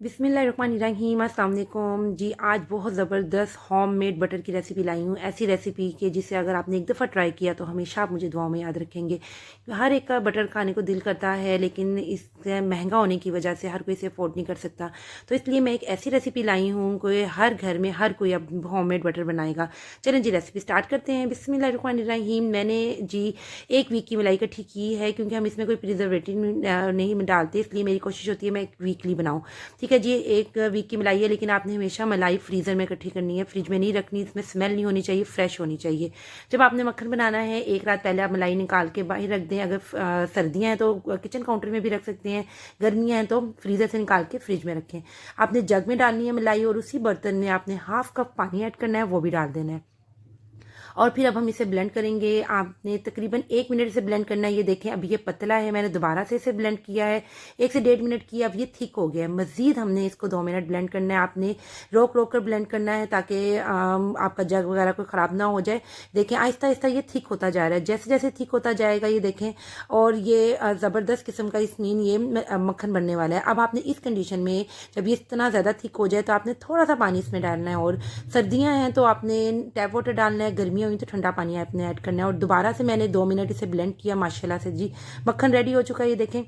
बिस्मिल्लाहिर्रहमानिर्रहीम, अस्सलाम वालेकुम जी। आज बहुत ज़बरदस्त होममेड बटर की रेसिपी लाई हूँ। ऐसी रेसिपी कि जिसे अगर आपने एक दफ़ा ट्राई किया तो हमेशा आप मुझे दुआओं में याद रखेंगे। हर एक का बटर खाने को दिल करता है, लेकिन इससे महंगा होने की वजह से हर कोई इसे अफोर्ड नहीं कर सकता। तो इसलिए मैं एक ऐसी रेसिपी लाई हूँ कि हर घर में हर कोई अब होममेड बटर बनाएगा। चलें जी, रेसिपी स्टार्ट करते हैं। बिस्मिल्लाहिर्रहमानिर्रहीम। मैंने जी 1 वीक की मलाई इकट्ठी की है, क्योंकि हम इसमें कोई प्रिजर्वेटिव नहीं डालते, इसलिए मेरी कोशिश होती है मैं एक वीकली बनाऊँ। ठीक है जी, 1 वीक की मलाई है, लेकिन आपने हमेशा मलाई फ्रीज़र में इकट्ठी करनी है, फ्रिज में नहीं रखनी। इसमें स्मेल नहीं होनी चाहिए, फ्रेश होनी चाहिए। जब आपने मक्खन बनाना है, एक रात पहले आप मलाई निकाल के बाहर रख दें। अगर सर्दियाँ हैं तो किचन काउंटर में भी रख सकते हैं, गर्मियाँ हैं तो फ्रीज़र से निकाल के फ्रिज में रखें। आपने जग में डालनी है मलाई, और उसी बर्तन में आपने हाफ कप पानी ऐड करना है, वो भी डाल देना है। और फिर अब हम इसे ब्लेंड करेंगे। आपने तकरीबन 1 मिनट से ब्लेंड करना है। ये देखें, अभी ये पतला है, मैंने दोबारा से इसे ब्लेंड किया है, 1 से 1.5 मिनट किया, अब ये थिक हो गया है। मज़ीद हमने इसको 2 मिनट ब्लेंड करना है। आपने रोक रोक कर ब्लेंड करना है, ताकि आपका जग वगैरह कोई ख़राब ना हो जाए। देखें, आहिस्ता आहिस्ता ये थिक होता जा रहा है। जैसे जैसे थिक होता जाएगा ये देखें, और ये ज़बरदस्त किस्म का इसमें ये मक्खन बनने वाला है। अब आपने इस कंडीशन में, जब ये इतना ज़्यादा थिक हो जाए, तो आपने थोड़ा सा पानी इसमें डालना है। और सर्दियाँ हैं तो आपने टैप वाटर डालना है, गर्मियाँ हुई तो ठंडा पानी आपने ऐड करना है। और दोबारा से मैंने 2 मिनट इसे ब्लेंड किया। माशाल्लाह से जी मक्खन रेडी हो चुका है। ये देखें,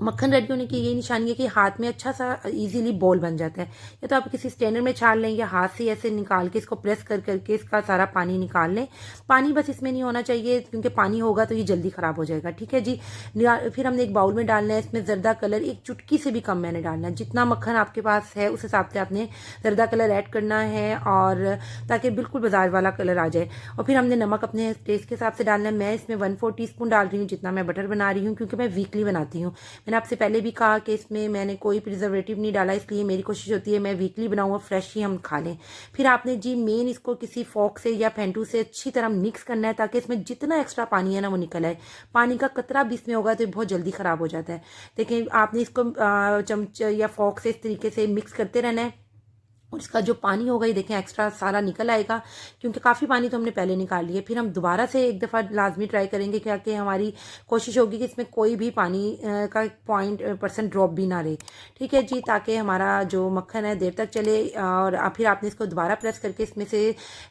मक्खन रेडी होने की यही निशानी है कि हाथ में अच्छा सा इजीली बॉल बन जाता है। या तो आप किसी स्ट्रेनर में छान लें, या हाथ से ऐसे निकाल के इसको प्रेस कर करके इसका सारा पानी निकाल लें। पानी बस इसमें नहीं होना चाहिए, क्योंकि पानी होगा तो ये जल्दी ख़राब हो जाएगा। ठीक है जी। फिर हमने एक बाउल में डालना है। इसमें जर्दा कलर एक चुटकी से भी कम मैंने डालना है। जितना मक्खन आपके पास है उस हिसाब से आपने जर्दा कलर ऐड करना है, और ताकि बिल्कुल बाजार वाला कलर आ जाए। और फिर हमने नमक अपने टेस्ट के हिसाब से डालना है। मैं इसमें 1/4 टीस्पून डाल रही हूँ, जितना मैं बटर बना रही हूँ, क्योंकि मैं वीकली बनाती हूँ। मैंने आपसे पहले भी कहा कि इसमें मैंने कोई प्रिजर्वेटिव नहीं डाला, इसलिए मेरी कोशिश होती है मैं वीकली बनाऊँ और फ्रेश ही हम खा लें। फिर आपने जी मेन इसको किसी फोक से या फेंटू से अच्छी तरह मिक्स करना है, ताकि इसमें जितना एक्स्ट्रा पानी है ना वो निकल आए। पानी का कतरा भी इसमें होगा तो ये बहुत जल्दी ख़राब हो जाता है। लेकिन आपने इसको चमच या फोक से इस तरीके से मिक्स करते रहना है, और इसका जो पानी होगा ये देखें एक्स्ट्रा सारा निकल आएगा, क्योंकि काफ़ी पानी तो हमने पहले निकाल लिया। फिर हम दोबारा से एक दफ़ा लाजमी ट्राई करेंगे, क्या कि हमारी कोशिश होगी कि इसमें कोई भी पानी का % ड्रॉप भी ना रहे। ठीक है जी, ताकि हमारा जो मक्खन है देर तक चले। और फिर आपने इसको दोबारा प्रेस करके इसमें से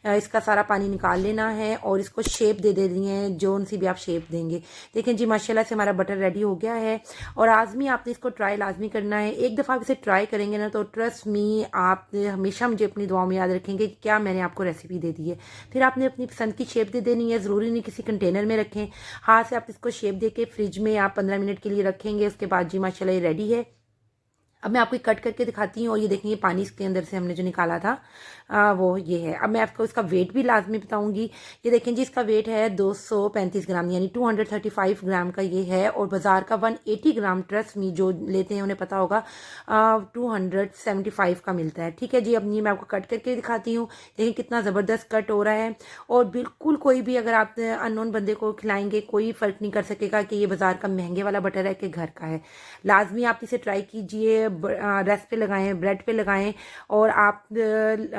इसका सारा पानी निकाल लेना है, और इसको शेप दे देनी है, जो सी भी आप शेप देंगे। देखें जी, माशाल्लाह से हमारा बटर रेडी हो गया है। और लाजमी आपने इसको ट्राई लाजमी करना है। एक दफ़ा आप इसे ट्राई करेंगे ना, तो ट्रस्ट मी, आप हमेशा मुझे अपनी दुआओं में याद रखेंगे कि क्या मैंने आपको रेसिपी दे दी है। फिर आपने अपनी पसंद की शेप दे देनी है। ज़रूरी नहीं किसी कंटेनर में रखें, हाथ से आप इसको शेप दे के फ्रिज में आप 15 मिनट के लिए रखेंगे। उसके बाद जी माशाल्लाह ये रेडी है। अब मैं आपको कट करके दिखाती हूँ, और ये देखेंगे पानी इसके अंदर से हमने जो निकाला था वो ये है। अब मैं आपको इसका वेट भी लाजमी बताऊंगी। ये देखें जी, इसका वेट है 235 ग्राम, यानी 235 ग्राम का ये है। और बाजार का 180 ग्राम, ट्रस्ट मी, जो लेते हैं उन्हें पता होगा, 275 का मिलता है। ठीक है जी, अब ये मैं आपको कट करके दिखाती हूँ। देखिए कितना ज़बरदस्त कट हो रहा है। और बिल्कुल कोई भी अगर आप अननोन बंदे को खिलाएंगे, कोई फ़र्क नहीं कर सकेगा कि ये बाजार का महंगे वाला बटर है कि घर का है। लाजमी आप इसे ट्राई कीजिए, रेस्ट पे लगाएं, ब्रेड पे लगाएं। और आप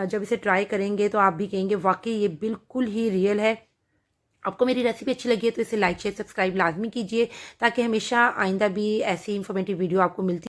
जब इसे ट्राई करेंगे तो आप भी कहेंगे वाकई ये बिल्कुल ही रियल है। आपको मेरी रेसिपी अच्छी लगी है तो इसे लाइक शेयर सब्सक्राइब लाजमी कीजिए, ताकि हमेशा आइंदा भी ऐसी इंफॉर्मेटिव वीडियो आपको मिलती